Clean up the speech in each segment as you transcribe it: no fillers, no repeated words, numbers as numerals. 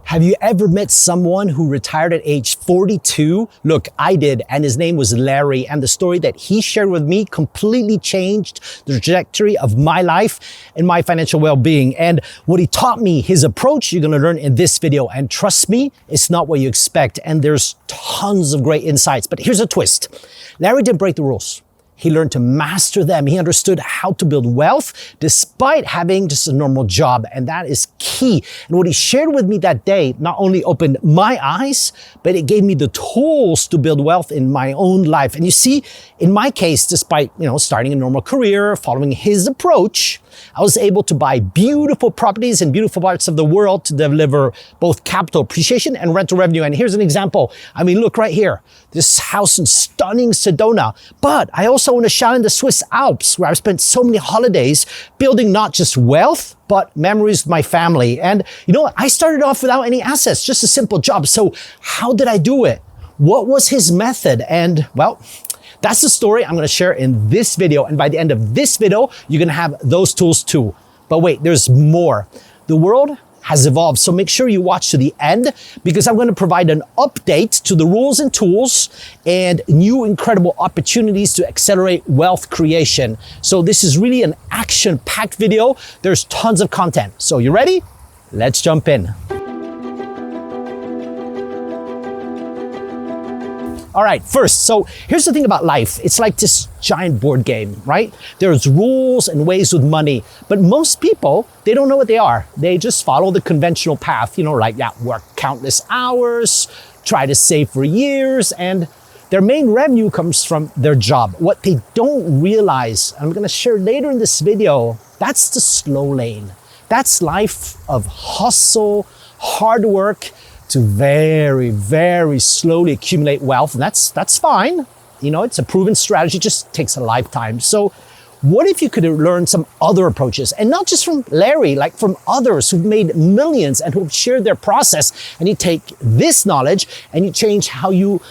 Have you ever met someone who retired at age 42? Look, I did, and his name was Larry, and the story that he shared with me completely changed the trajectory of my life and my financial well-being. And what he taught me, his approach, you're gonna learn in this video. And trust me, it's not what you expect, and there's tons of great insights. But here's a twist. Larry didn't break the rules. He learned to master them. He understood how to build wealth despite having just a normal job. And that is key. And what he shared with me that day not only opened my eyes, but it gave me the tools to build wealth in my own life. And you see, in my case, despite, starting a normal career, following his approach, I was able to buy beautiful properties in beautiful parts of the world to deliver both capital appreciation and rental revenue. And here's an example. I mean, look right here, this house in stunning Sedona. But I also own a chalet in the Swiss Alps where I've spent so many holidays building not just wealth, but memories with my family. And I started off without any assets, just a simple job. So how did I do it? What was his method? And well, that's the story I'm gonna share in this video. And by the end of this video, you're gonna have those tools too. But wait, there's more. The world has evolved, so make sure you watch to the end because I'm gonna provide an update to the rules and tools and new incredible opportunities to accelerate wealth creation. So this is really an action-packed video. There's tons of content. So you ready? Let's jump in. All right, first, so here's the thing about life. It's like this giant board game, right? There's rules and ways with money, but most people, they don't know what they are. They just follow the conventional path, work countless hours, try to save for years, and their main revenue comes from their job. What they don't realize, I'm gonna share later in this video, that's the slow lane. That's life of hustle, hard work, to very, very slowly accumulate wealth. And that's fine. It's a proven strategy, just takes a lifetime. So what if you could learn some other approaches and not just from Larry, like from others who've made millions and who've shared their process, and you take this knowledge and you change how you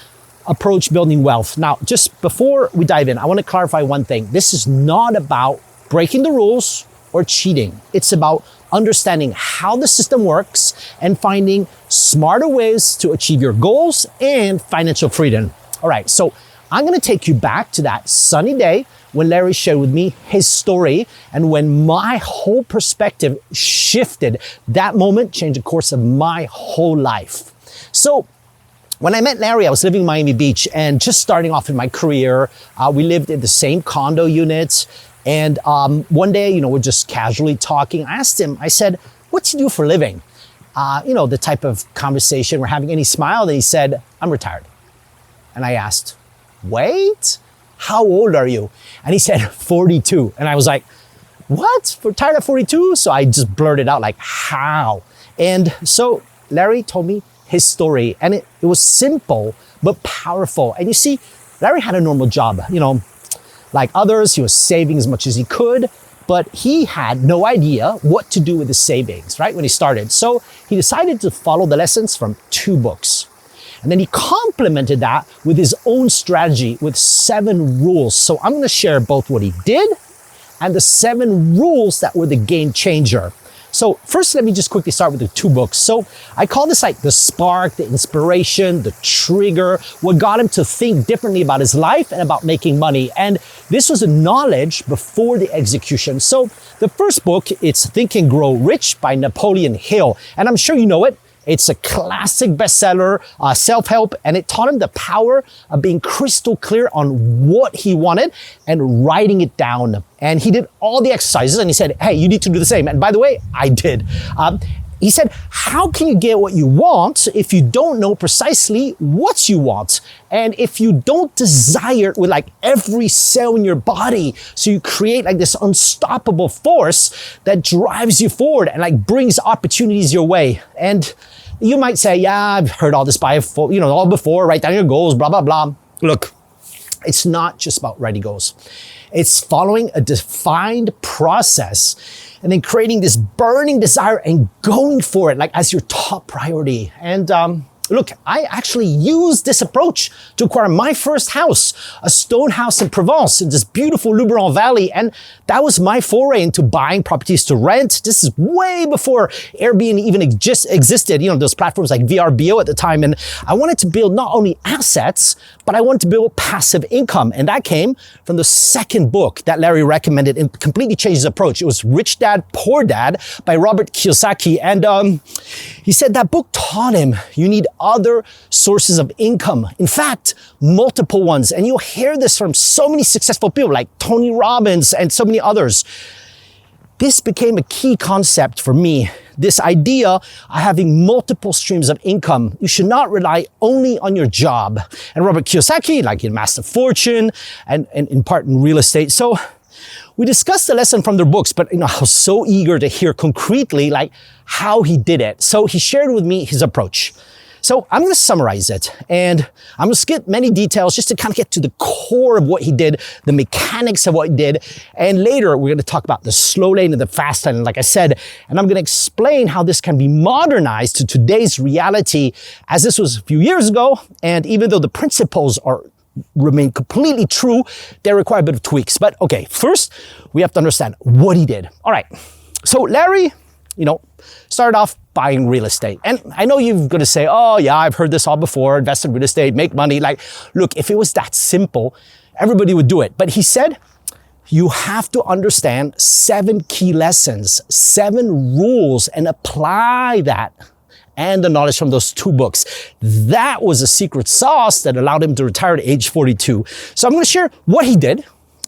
approach building wealth. Now, just before we dive in, I want to clarify one thing. This is not about breaking the rules or cheating. It's about understanding how the system works and finding smarter ways to achieve your goals and financial freedom. All right, so I'm gonna take you back to that sunny day when Larry shared with me his story and when my whole perspective shifted. That moment changed the course of my whole life. So when I met Larry, I was living in Miami Beach and just starting off in my career. We lived in the same condo unit. And one day, we're just casually talking. I asked him, I said, what do you do for a living? The type of conversation we're having. And he smiled and he said, I'm retired. And I asked, wait, how old are you? And he said, 42. And I was like, what? Retired at 42? So I just blurted out like, how? And so Larry told me his story, and it was simple, but powerful. And you see, Larry had a normal job, like others, he was saving as much as he could, but he had no idea what to do with his savings, right, when he started. So he decided to follow the lessons from 2 books. And then he complemented that with his own strategy with 7 rules. So I'm gonna share both what he did and the 7 rules that were the game changer. So first, let me just quickly start with the 2 books. So I call this like the spark, the inspiration, the trigger, what got him to think differently about his life and about making money. And this was the knowledge before the execution. So the first book, it's Think and Grow Rich by Napoleon Hill. And I'm sure you know it. It's a classic bestseller, self-help, and it taught him the power of being crystal clear on what he wanted and writing it down. And he did all the exercises and he said, hey, you need to do the same. And by the way, I did. He said, how can you get what you want if you don't know precisely what you want? And if you don't desire it with like every cell in your body, so you create like this unstoppable force that drives you forward and like brings opportunities your way. And you might say, yeah, I've heard all this all before, write down your goals, blah, blah, blah. Look, it's not just about writing goals. It's following a defined process and then creating this burning desire and going for it like as your top priority. And Look, I actually used this approach to acquire my first house, a stone house in Provence in this beautiful Luberon Valley. And that was my foray into buying properties to rent. This is way before Airbnb even existed, those platforms like VRBO at the time. And I wanted to build not only assets, but I wanted to build passive income. And that came from the second book that Larry recommended and completely changed his approach. It was Rich Dad, Poor Dad by Robert Kiyosaki. And he said that book taught him you need other sources of income. In fact, multiple ones. And you'll hear this from so many successful people like Tony Robbins and so many others. This became a key concept for me. This idea of having multiple streams of income. You should not rely only on your job. And Robert Kiyosaki, like he amassed a fortune and in part in real estate. So we discussed the lesson from their books, but I was so eager to hear concretely like how he did it. So he shared with me his approach. So I'm going to summarize it, and I'm going to skip many details just to kind of get to the core of what he did, the mechanics of what he did. And later we're going to talk about the slow lane and the fast lane, like I said, and I'm going to explain how this can be modernized to today's reality, as this was a few years ago. And even though the principles remain completely true, they require a bit of tweaks. But okay, first we have to understand what he did. All right. So Larry, started off buying real estate. And I know you're going to say, oh yeah, I've heard this all before, invest in real estate, make money. Like, look, if it was that simple, everybody would do it. But he said, you have to understand 7 key lessons, 7 rules, and apply that and the knowledge from those 2 books. That was a secret sauce that allowed him to retire at age 42. So I'm going to share what he did,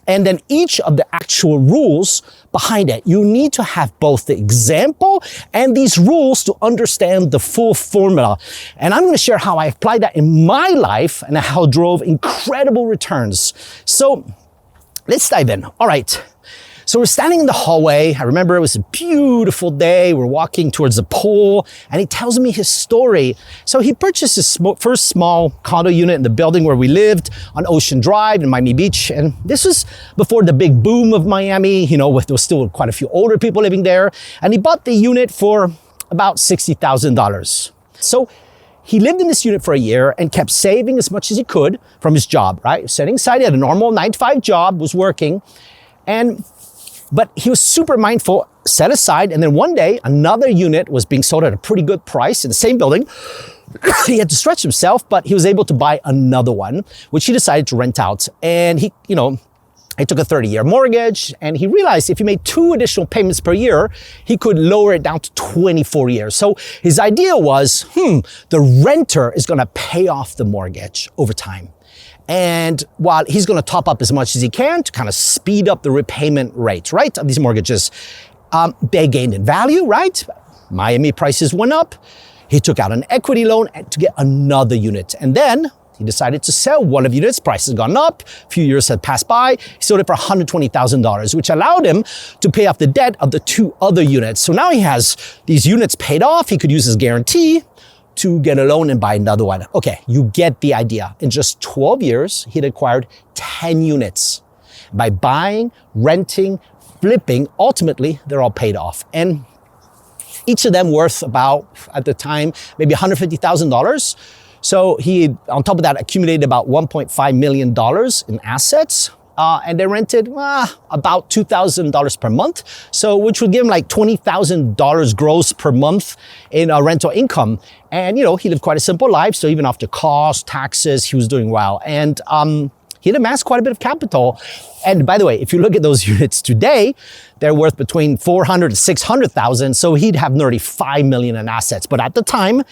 and then each of the actual rules behind it. You need to have both the example and these rules to understand the full formula. And I'm going to share how I applied that in my life and how it drove incredible returns. So let's dive in. All right. So we're standing in the hallway. I remember it was a beautiful day. We're walking towards the pool, and he tells me his story. So he purchased his first small condo unit in the building where we lived on Ocean Drive in Miami Beach. And this was before the big boom of Miami, there was still quite a few older people living there. And he bought the unit for about $60,000. So he lived in this unit for a year and kept saving as much as he could from his job, right? Setting aside, he had a normal 9-to-5 job, was working. But he was super mindful, set aside, and then one day, another unit was being sold at a pretty good price in the same building. He had to stretch himself, but he was able to buy another one, which he decided to rent out. And he took a 30-year mortgage, and he realized if he made 2 additional payments per year, he could lower it down to 24 years. So his idea was, the renter is going to pay off the mortgage over time. And while he's going to top up as much as he can to kind of speed up the repayment rate, right, of these mortgages, they gained in value, right? Miami prices went up. He took out an equity loan to get another unit. And then he decided to sell one of the units. Price has gone up. A few years had passed by. He sold it for $120,000, which allowed him to pay off the debt of the 2 other units. So now he has these units paid off. He could use his guarantee to get a loan and buy another one. Okay, you get the idea. In just 12 years, he'd acquired 10 units. By buying, renting, flipping, ultimately, they're all paid off. And each of them worth about, at the time, maybe $150,000. So he, on top of that, accumulated about $1.5 million in assets. And they rented about $2,000 per month. So which would give him like $20,000 gross per month in rental income. And, he lived quite a simple life. So even after costs, taxes, he was doing well. And he'd amassed quite a bit of capital. And by the way, if you look at those units today, they're worth between $400,000 to $600,000. So he'd have nearly $5 million in assets. But at the time,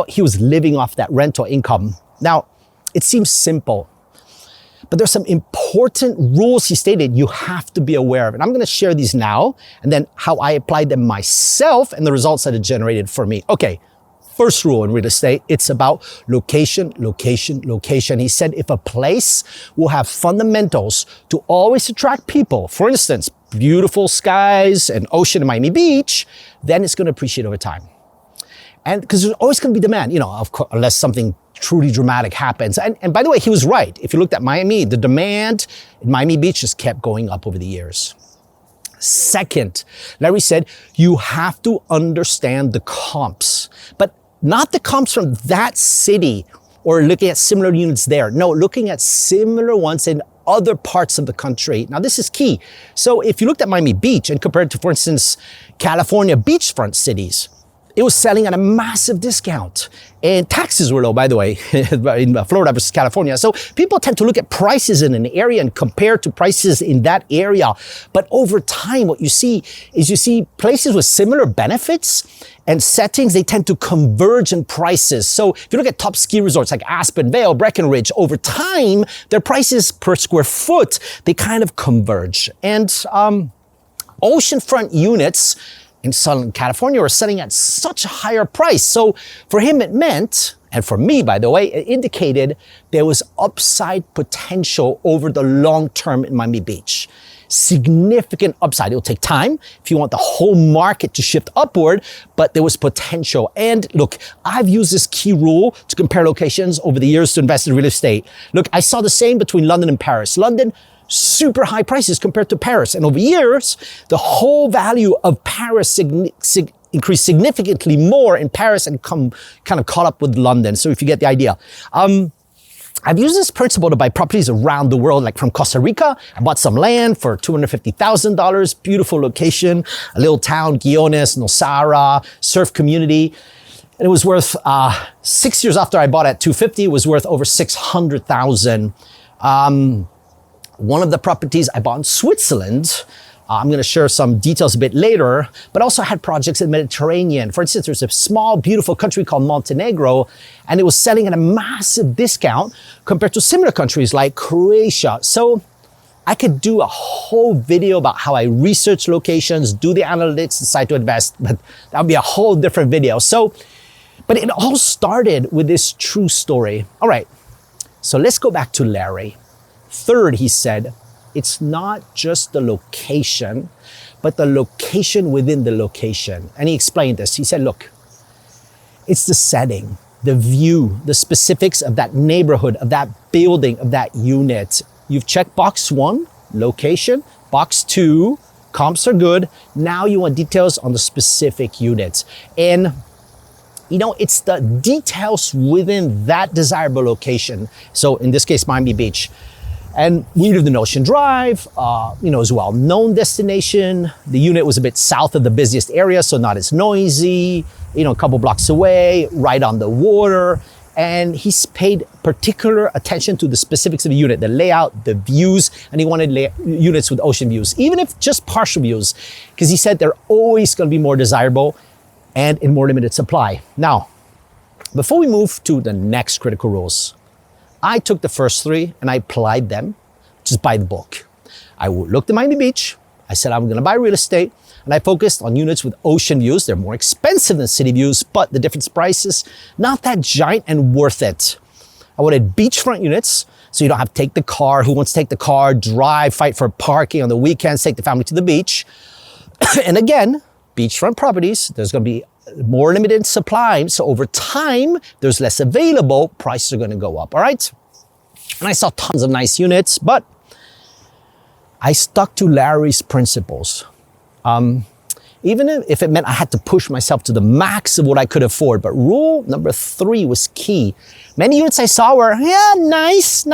he was living off that rental income. Now, it seems simple, but there's some important rules he stated you have to be aware of. And I'm going to share these now, and then how I applied them myself and the results that it generated for me. Okay, first rule in real estate, it's about location, location, location. He said if a place will have fundamentals to always attract people, for instance, beautiful skies and ocean in Miami Beach, then it's going to appreciate over time. And because there's always going to be demand, of course, unless something truly dramatic happens. And by the way, he was right. If you looked at Miami, the demand in Miami Beach just kept going up over the years. Second, Larry said, you have to understand the comps. But not the comps from that city or looking at similar units there. No, looking at similar ones in other parts of the country. Now, this is key. So if you looked at Miami Beach and compared to, for instance, California beachfront cities, it was selling at a massive discount. And taxes were low, by the way, in Florida versus California. So people tend to look at prices in an area and compare to prices in that area. But over time, what you see is places with similar benefits and settings, they tend to converge in prices. So if you look at top ski resorts like Aspen, Vail, Breckenridge, over time, their prices per square foot, they kind of converge. And oceanfront units in Southern California were selling at such a higher price. So for him, it meant, and for me, by the way, it indicated there was upside potential over the long term in Miami Beach. Significant upside. It'll take time if you want the whole market to shift upward, but there was potential. And look, I've used this key rule to compare locations over the years to invest in real estate. Look, I saw the same between London and Paris. London, super high prices compared to Paris. And over years, the whole value of Paris increased significantly more in Paris and kind of caught up with London. So if you get the idea. I've used this principle to buy properties around the world, like from Costa Rica. I bought some land for $250,000, beautiful location, a little town, Guiones, Nosara, surf community. And it was worth, 6 years after I bought at $250, it was worth over $600,000. One of the properties I bought in Switzerland, I'm going to share some details a bit later, but also had projects in the Mediterranean. For instance, there's a small, beautiful country called Montenegro, and it was selling at a massive discount compared to similar countries like Croatia. So I could do a whole video about how I research locations, do the analytics, decide to invest, but that would be a whole different video. But it all started with this true story. All right, so let's go back to Larry. Third, he said, it's not just the location, but the location within the location. And he explained this. He said, look, it's the setting, the view, the specifics of that neighborhood, of that building, of that unit. You've checked box 1, location. Box 2, comps are good. Now you want details on the specific unit. And it's the details within that desirable location. So in this case, Miami Beach. And we lived in Ocean Drive, it was a well-known destination. The unit was a bit south of the busiest area, so not as noisy, a couple blocks away, right on the water. And he's paid particular attention to the specifics of the unit, the layout, the views, and he wanted units with ocean views, even if just partial views, because he said they're always going to be more desirable and in more limited supply. Now, before we move to the next critical rules, I took the first 3 and I applied them just by the book. I looked at Miami Beach. I said, I'm going to buy real estate. And I focused on units with ocean views. They're more expensive than city views, but the difference price is not that giant and worth it. I wanted beachfront units, so you don't have to take the car. Who wants to take the car, drive, fight for parking on the weekends, take the family to the beach? And again, beachfront properties, there's going to be more limited supply. So over time, there's less available, prices are going to go up, all right? And I saw tons of nice units, but I stuck to Larry's principles. Even if it meant I had to push myself to the max of what I could afford. But rule number 3 was key. Many units I saw were, nice,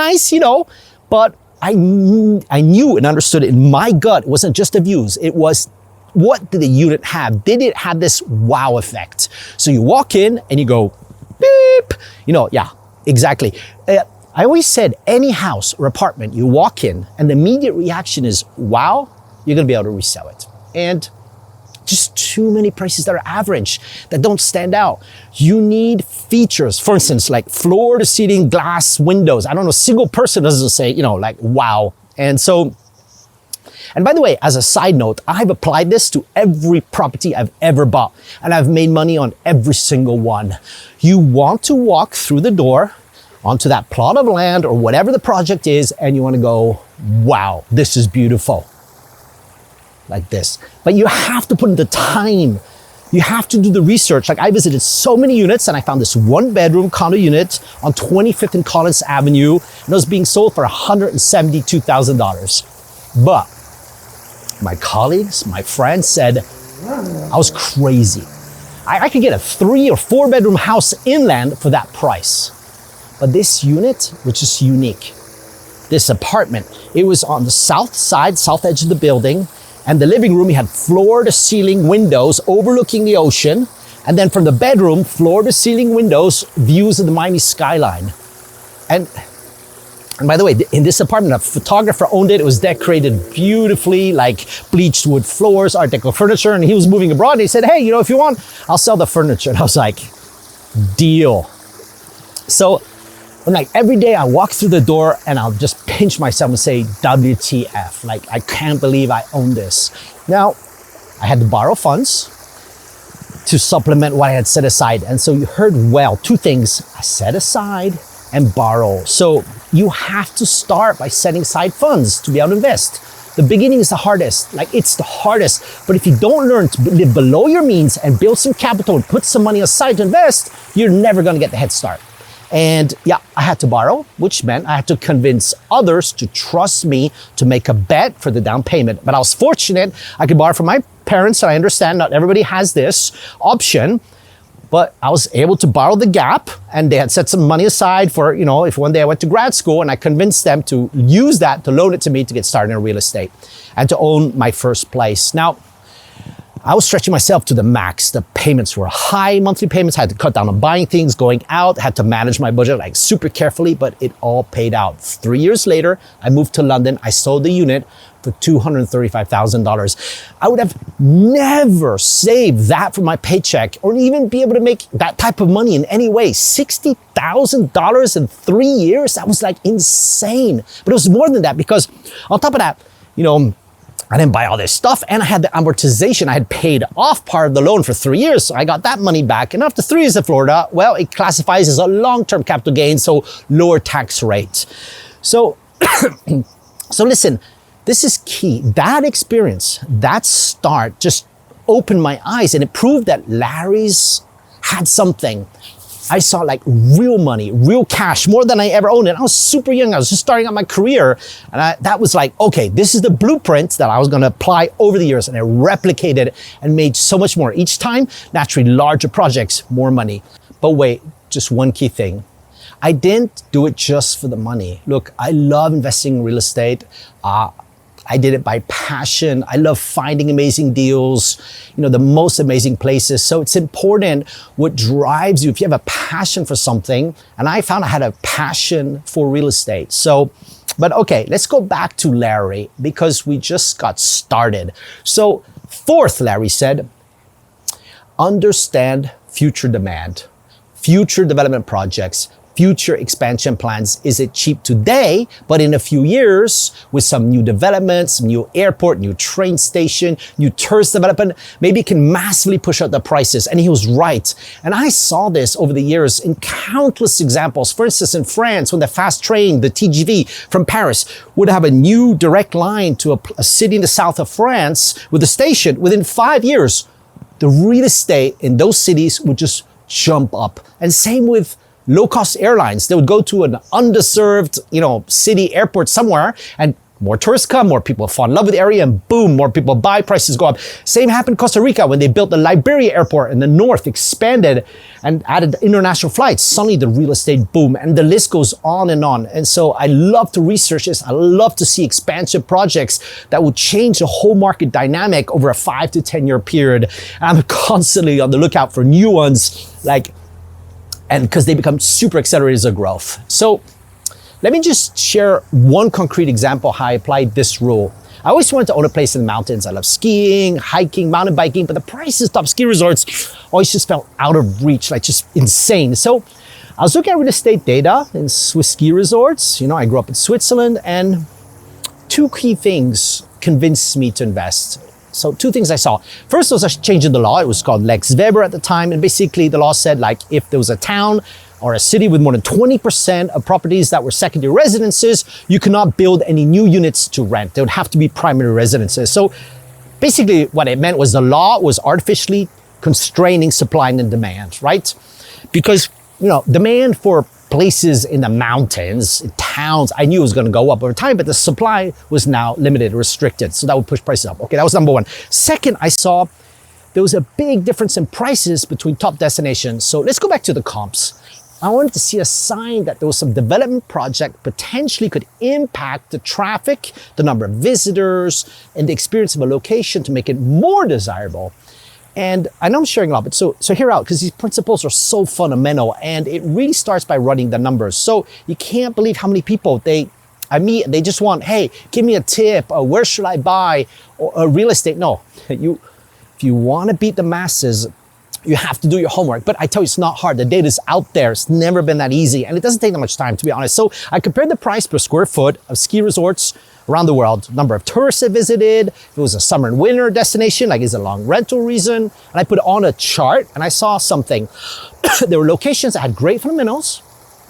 but I knew and understood it in my gut. It wasn't just the views. It was, what did the unit have? Did it have this wow effect? So you walk in and you go, beep, yeah, exactly. I always said any house or apartment you walk in and the immediate reaction is, wow, you're gonna be able to resell it. And just too many places that are average, that don't stand out. You need features, for instance, like floor to ceiling glass windows. I don't know, a single person doesn't say, wow. And by the way, as a side note, I've applied this to every property I've ever bought, and I've made money on every single one. You want to walk through the door onto that plot of land or whatever the project is, and you want to go, wow, this is beautiful. Like this. But you have to put in the time. You have to do the research. Like I visited so many units and I found this 1-bedroom condo unit on 25th and Collins Avenue, and it was being sold for $172,000. But my colleagues, my friends said I was crazy. I could get a 3 or 4 bedroom house inland for that price. But this unit was just unique. This apartment, it was on the south side, south edge of the building, and the living room, you had floor to ceiling windows overlooking the ocean. And then from the bedroom, floor to ceiling windows, views of the Miami skyline. And by the way, in this apartment, a photographer owned it. It was decorated beautifully, like bleached wood floors, Art Deco furniture. And he was moving abroad and he said, hey, if you want, I'll sell the furniture. And I was like, deal. So I'm like, every day I walk through the door and I'll just pinch myself and say, WTF, like, I can't believe I own this. Now, I had to borrow funds to supplement what I had set aside. And so you heard well, 2 things, I set aside and borrow. So you have to start by setting aside funds to be able to invest. The beginning is the hardest, like it's the hardest. But if you don't learn to live below your means and build some capital and put some money aside to invest, you're never gonna get the head start. And yeah, I had to borrow, which meant I had to convince others to trust me to make a bet for the down payment. But I was fortunate, I could borrow from my parents, and I understand not everybody has this option, but I was able to borrow the gap, and they had set some money aside for, if one day I went to grad school, and I convinced them to use that to loan it to me to get started in real estate and to own my first place. Now, I was stretching myself to the max. The payments were high, monthly payments. I had to cut down on buying things, going out, had to manage my budget like super carefully, but it all paid out. 3 years later, I moved to London. I sold the unit for $235,000. I would have never saved that from my paycheck or even be able to make that type of money in any way. $60,000 in 3 years, that was like insane. But it was more than that because on top of that, I didn't buy all this stuff and I had the amortization. I had paid off part of the loan for 3 years. So I got that money back. And after 3 years in Florida, well, it classifies as a long-term capital gain, so lower tax rate. So, so listen, this is key. That experience, that start just opened my eyes and it proved that Larry's had something. I saw like real money, real cash, more than I ever owned. And I was super young. I was just starting out my career. And that was like, okay, this is the blueprint that I was going to apply over the years. And I replicated and made so much more. Each time, naturally, larger projects, more money. But wait, just one key thing. I didn't do it just for the money. Look, I love investing in real estate. I did it by passion. I love finding amazing deals, the most amazing places. So it's important what drives you. If you have a passion for something, and I found I had a passion for real estate. But okay, let's go back to Larry because we just got started. So 4th, Larry said, understand future demand, future development projects, future expansion plans. Is it cheap today, but in a few years with some new developments, new airport, new train station, new tourist development, maybe it can massively push up the prices. And he was right. And I saw this over the years in countless examples. For instance, in France, when the fast train, the TGV from Paris would have a new direct line to a city in the south of France with a station, within 5 years, the real estate in those cities would just jump up. And same with low-cost airlines. They would go to an underserved, city airport somewhere, and more tourists come, more people fall in love with the area, and boom, more people buy, prices go up. Same happened in Costa Rica when they built the Liberia airport in the north, expanded and added international flights. Suddenly the real estate boom, and the list goes on and on. And so I love to research this. I love to see expansion projects that will change the whole market dynamic over a 5 to 10 year period. And I'm constantly on the lookout for new ones, and because they become super accelerators of growth. So let me just share one concrete example how I applied this rule. I always wanted to own a place in the mountains. I love skiing, hiking, mountain biking, but the prices top ski resorts always just felt out of reach, like just insane. So I was looking at real estate data in Swiss ski resorts. I grew up in Switzerland, and 2 key things convinced me to invest. So 2 things I saw. First was a change in the law. It was called Lex Weber at the time. And basically the law said, if there was a town or a city with more than 20% of properties that were secondary residences, you could not build any new units to rent. They would have to be primary residences. So basically what it meant was the law was artificially constraining supply and demand, right? Because, demand for places in the mountains, in towns, I knew it was going to go up over time, but the supply was now limited, restricted. So that would push prices up. Okay, that was number 1. Second, I saw there was a big difference in prices between top destinations. So let's go back to the comps. I wanted to see a sign that there was some development project potentially could impact the traffic, the number of visitors, and the experience of a location to make it more desirable. And I know I'm sharing a lot, but so hear out, because these principles are so fundamental, and it really starts by running the numbers. So you can't believe how many people I meet, and they just want, hey, give me a tip, or where should I buy, or real estate. No, if you want to beat the masses, you have to do your homework. But I tell you, it's not hard. The data's out there. It's never been that easy. And it doesn't take that much time, to be honest. So I compared the price per square foot of ski resorts around the world, number of tourists that visited, if it was a summer and winter destination, like is it a long rental reason. And I put it on a chart, and I saw something. There were locations that had great fundamentals,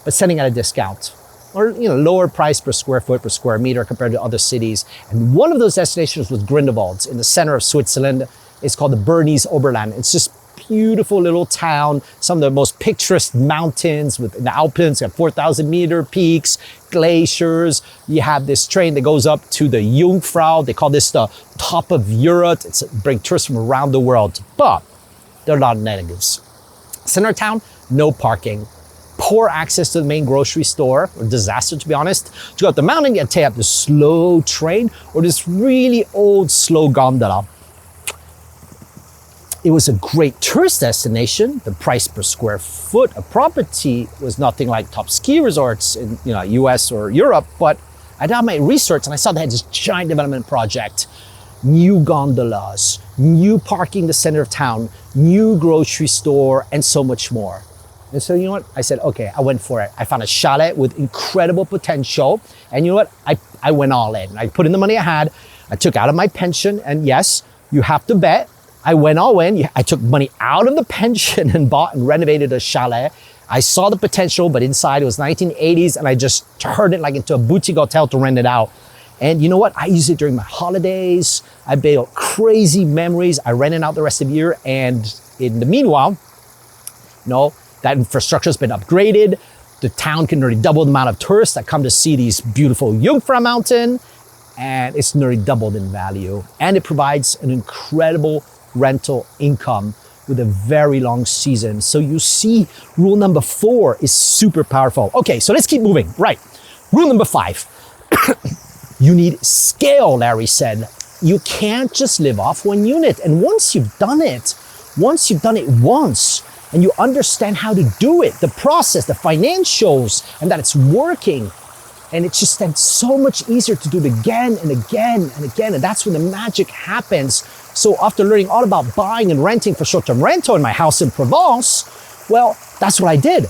but selling at a discount, or lower price per square foot, per square meter compared to other cities. And one of those destinations was Grindelwald in the center of Switzerland. It's called the Bernese Oberland. It's just beautiful little town, some of the most picturesque mountains in the Alpines, you have 4,000 meter peaks, glaciers. You have this train that goes up to the Jungfrau. They call this the top of Europe. It's bring tourists from around the world. But there are a lot of negatives. Center of town, no parking. Poor access to the main grocery store, or disaster to be honest. To go up the mountain, you have to take up the slow train or this really old slow gondola. It was a great tourist destination. The price per square foot of property was nothing like top ski resorts in US or Europe, but I did my research and I saw they had this giant development project, new gondolas, new parking in the center of town, new grocery store, and so much more. And so you know what? I said, okay, I went for it. I found a chalet with incredible potential. And you know what? I went all in. I put in the money I had. I took out of my pension. And yes, you have to bet. I went all in. I took money out of the pension and bought and renovated a chalet. I saw the potential, but inside it was 1980s, and I just turned it like into a boutique hotel to rent it out. And you know what? I use it during my holidays. I built crazy memories. I rent it out the rest of the year. And in the meanwhile, that infrastructure has been upgraded. The town can nearly double the amount of tourists that come to see these beautiful Jungfrau Mountain, and it's nearly doubled in value. And it provides an incredible rental income with a very long season. So you see, rule number 4 is super powerful. Okay, so let's keep moving. Right, rule number 5. You need scale, Larry said. You can't just live off one unit. And once you've done it once, and you understand how to do it, the process, the financials, and that it's working, and it's just then so much easier to do it again and again and again. And that's when the magic happens. So after learning all about buying and renting for short-term rental in my house in Provence, well, that's what I did.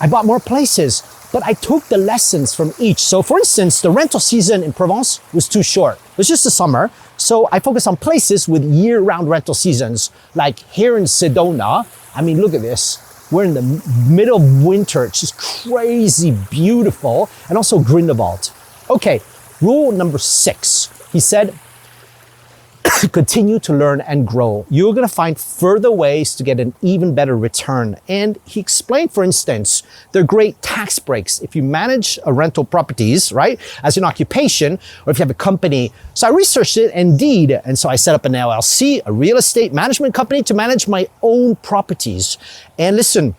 I bought more places, but I took the lessons from each. So for instance, the rental season in Provence was too short. It was just the summer. So I focused on places with year-round rental seasons, like here in Sedona. I mean, look at this. We're in the middle of winter. It's just crazy beautiful. And also Grindelwald. Okay, rule number 6. He said, continue to learn and grow. You're going to find further ways to get an even better return. And he explained, for instance, there are great tax breaks if you manage a rental properties, right, as an occupation, or if you have a company. So I researched it indeed. And so I set up an LLC, a real estate management company, to manage my own properties. And listen,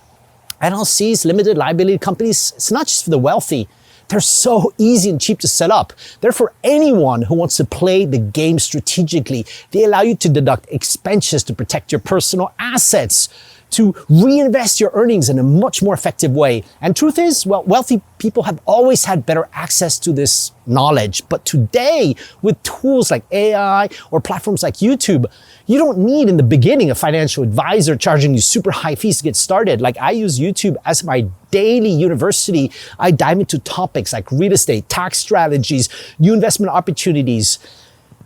LLCs, limited liability companies, it's not just for the wealthy. They're so easy and cheap to set up. They're for anyone who wants to play the game strategically. They allow you to deduct expenses to protect your personal assets, to reinvest your earnings in a much more effective way. And truth is, well, wealthy people have always had better access to this knowledge. But today, with tools like AI or platforms like YouTube, you don't need in the beginning a financial advisor charging you super high fees to get started. Like I use YouTube as my daily university. I dive into topics like real estate, tax strategies, new investment opportunities.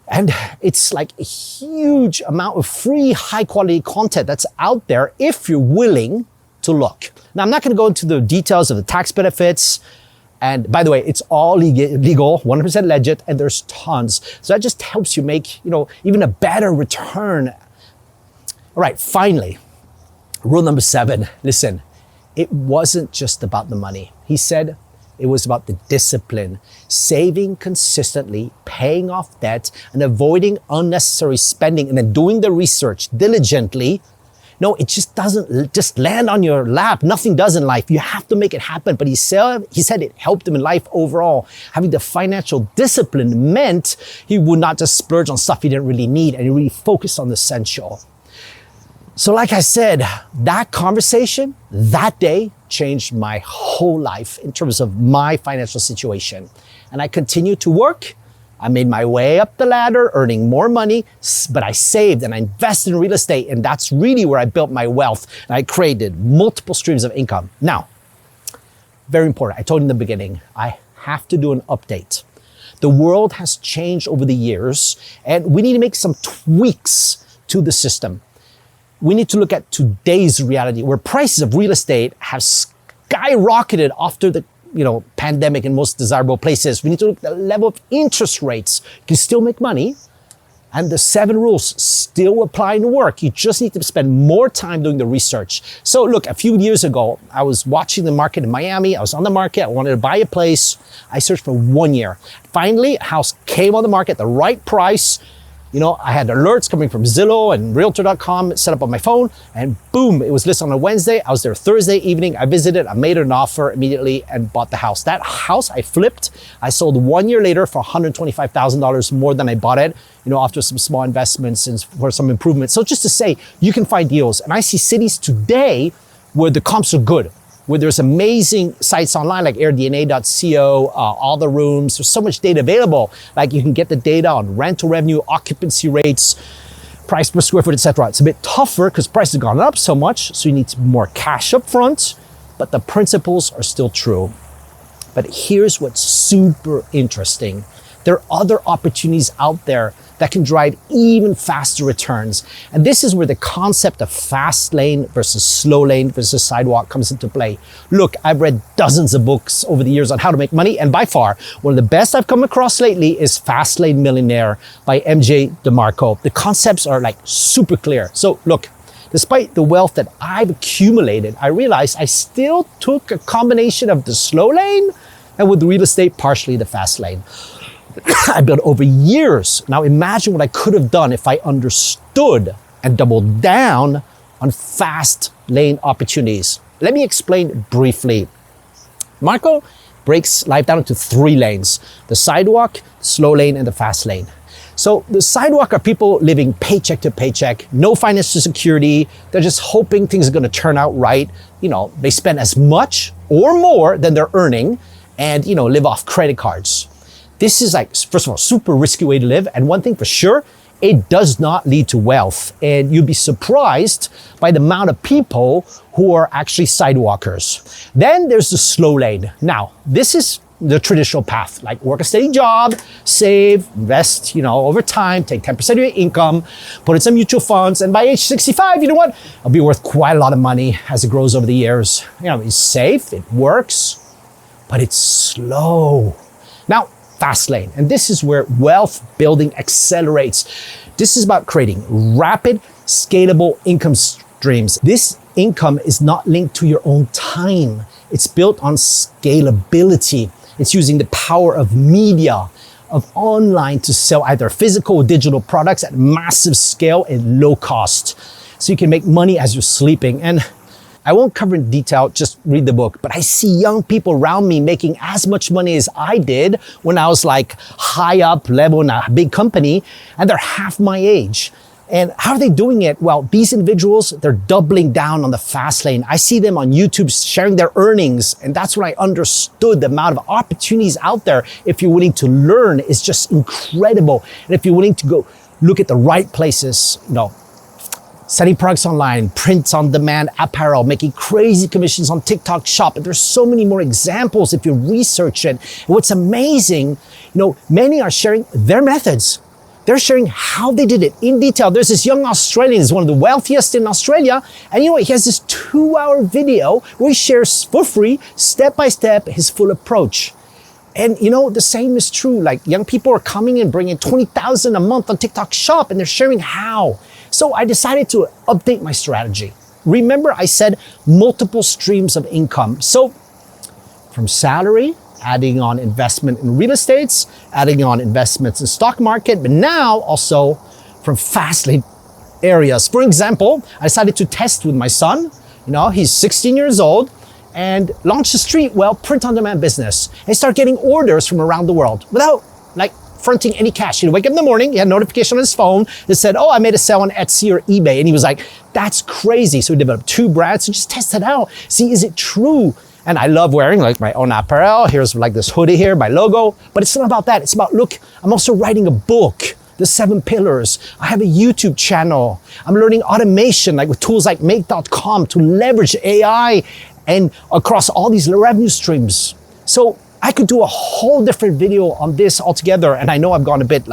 And it's like a huge amount of free, high quality content that's out there if you're willing to look. Now, I'm not going to go into the details of the tax benefits. And by the way, it's all legal, 100% legit, and there's tons. So that just helps you make, even a better return. All right, finally, rule number 7. Listen, it wasn't just about the money. He said, It was about the discipline, saving consistently, paying off debt, and avoiding unnecessary spending, and then doing the research diligently. No, it just doesn't just land on your lap. Nothing does in life. You have to make it happen. But he said it helped him in life overall. Having the financial discipline meant he would not just splurge on stuff he didn't really need, and he really focused on the essential. So like I said, that conversation, that day, changed my whole life in terms of my financial situation. And I continued to work. I made my way up the ladder, earning more money, but I saved and I invested in real estate, and that's really where I built my wealth. And I created multiple streams of income. Now, very important, I told you in the beginning, I have to do an update. The world has changed over the years, and we need to make some tweaks to the system. We need to look at today's reality, where prices of real estate have skyrocketed after the pandemic in most desirable places. We need to look at the level of interest rates. You can still make money, and the 7 rules still apply and work. You just need to spend more time doing the research. So look, a few years ago, I was watching the market in Miami. I was on the market. I wanted to buy a place. I searched for 1 year. Finally, a house came on the market at the right price. I had alerts coming from Zillow and Realtor.com set up on my phone, and boom, it was listed on a Wednesday. I was there Thursday evening. I visited, I made an offer immediately and bought the house. That house I flipped. I sold 1 year later for $125,000 more than I bought it, after some small investments and for some improvements. So just to say, you can find deals. And I see cities today where the comps are good, where there's amazing sites online like airdna.co, all the rooms. There's so much data available. Like you can get the data on rental revenue, occupancy rates, price per square foot, etc. It's a bit tougher because prices have gone up so much, so you need more cash up front, but the principles are still true. But here's what's super interesting. There are other opportunities out there that can drive even faster returns. And this is where the concept of fast lane versus slow lane versus sidewalk comes into play. Look, I've read dozens of books over the years on how to make money, and by far, one of the best I've come across lately is Fast Lane Millionaire by MJ DeMarco. The concepts are like super clear. So look, despite the wealth that I've accumulated, I realized I still took a combination of the slow lane and with real estate, partially the fast lane. I built over years. Now imagine what I could have done if I understood and doubled down on fast lane opportunities. Let me explain briefly. Marco breaks life down into 3 lanes: the sidewalk, slow lane, and the fast lane. So the sidewalk are people living paycheck to paycheck, no financial security. They're just hoping things are going to turn out right. They spend as much or more than they're earning and, live off credit cards. This is first of all, super risky way to live. And one thing for sure, it does not lead to wealth. And you'd be surprised by the amount of people who are actually sidewalkers. Then there's the slow lane. Now, this is the traditional path, like work a steady job, save, invest, over time, take 10% of your income, put in some mutual funds. And by age 65, you know what? It'll be worth quite a lot of money as it grows over the years. It's safe, it works, but it's slow. Now, fast lane. And this is where wealth building accelerates. This is about creating rapid, scalable income streams. This income is not linked to your own time. It's built on scalability. It's using the power of media, of online to sell either physical or digital products at massive scale and low cost. So you can make money as you're sleeping. And I won't cover in detail, just read the book, but I see young people around me making as much money as I did when I was high up level in a big company, and they're half my age. And how are they doing it? Well, these individuals, they're doubling down on the fast lane. I see them on YouTube sharing their earnings, and that's when I understood the amount of opportunities out there. If you're willing to learn, it's just incredible. And if you're willing to go look at the right places, selling products online, print on demand apparel, making crazy commissions on TikTok Shop. And there's so many more examples if you research it. And what's amazing, many are sharing their methods. They're sharing how they did it in detail. There's this young Australian, he's one of the wealthiest in Australia. And he has this 2-hour video where he shares for free, step by step, his full approach. And the same is true. Young people are coming and bringing 20,000 a month on TikTok Shop, and they're sharing how. So I decided to update my strategy. Remember, I said multiple streams of income. So from salary adding on investment in real estates, adding on investments in stock market, but now also from fast lane areas. For example, I decided to test with my son. He's 16 years old, and launched a streetwear print-on-demand business and start getting orders from around the world without fronting any cash. He'd wake up in the morning, he had a notification on his phone that said, oh, I made a sale on Etsy or eBay. And he was like, that's crazy. So he developed 2 brands to just test it out. See, is it true? And I love wearing my own apparel. Here's this hoodie here, my logo. But it's not about that. It's about, look, I'm also writing a book, The 7 Pillars. I have a YouTube channel. I'm learning automation, with tools like make.com to leverage AI and across all these revenue streams. So I could do a whole different video on this altogether. And I know I've gone a bit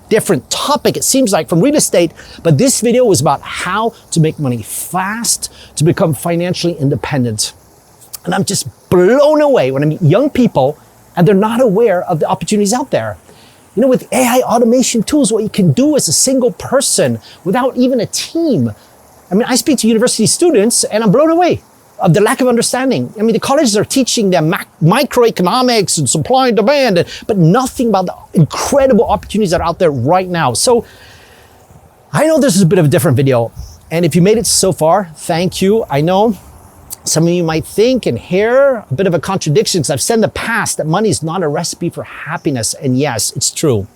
different topic, it seems like, from real estate, but this video was about how to make money fast, to become financially independent. And I'm just blown away when I meet young people and they're not aware of the opportunities out there. With AI automation tools, what you can do as a single person without even a team. I speak to university students and I'm blown away of the lack of understanding. The colleges are teaching them microeconomics and supply and demand, but nothing about the incredible opportunities that are out there right now. So I know this is a bit of a different video. And if you made it so far, thank you. I know some of you might think and hear a bit of a contradiction because I've said in the past that money is not a recipe for happiness. And yes, it's true.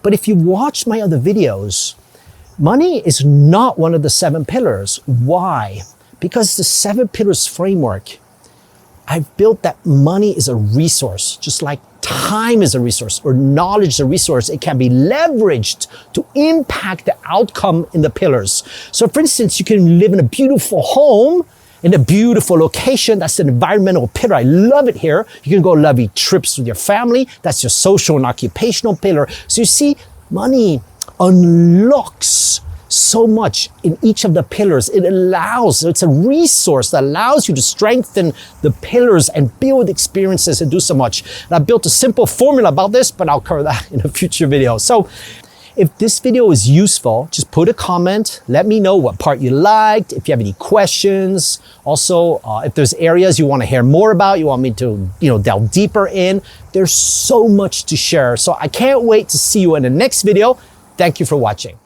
But if you watch my other videos, money is not one of the 7 pillars. Why? Because the 7 pillars framework, I've built that money is a resource, just like time is a resource or knowledge is a resource. It can be leveraged to impact the outcome in the pillars. So for instance, you can live in a beautiful home in a beautiful location. That's an environmental pillar. I love it here. You can go lovely trips with your family. That's your social and occupational pillar. So you see, money unlocks so much in each of the pillars. It's a resource that allows you to strengthen the pillars and build experiences and do so much. And I built a simple formula about this, but I'll cover that in a future video. So if this video is useful, just put a comment. Let me know what part you liked. If you have any questions, also, if there's areas you want to hear more about, you want me to, delve deeper in, there's so much to share. So I can't wait to see you in the next video. Thank you for watching.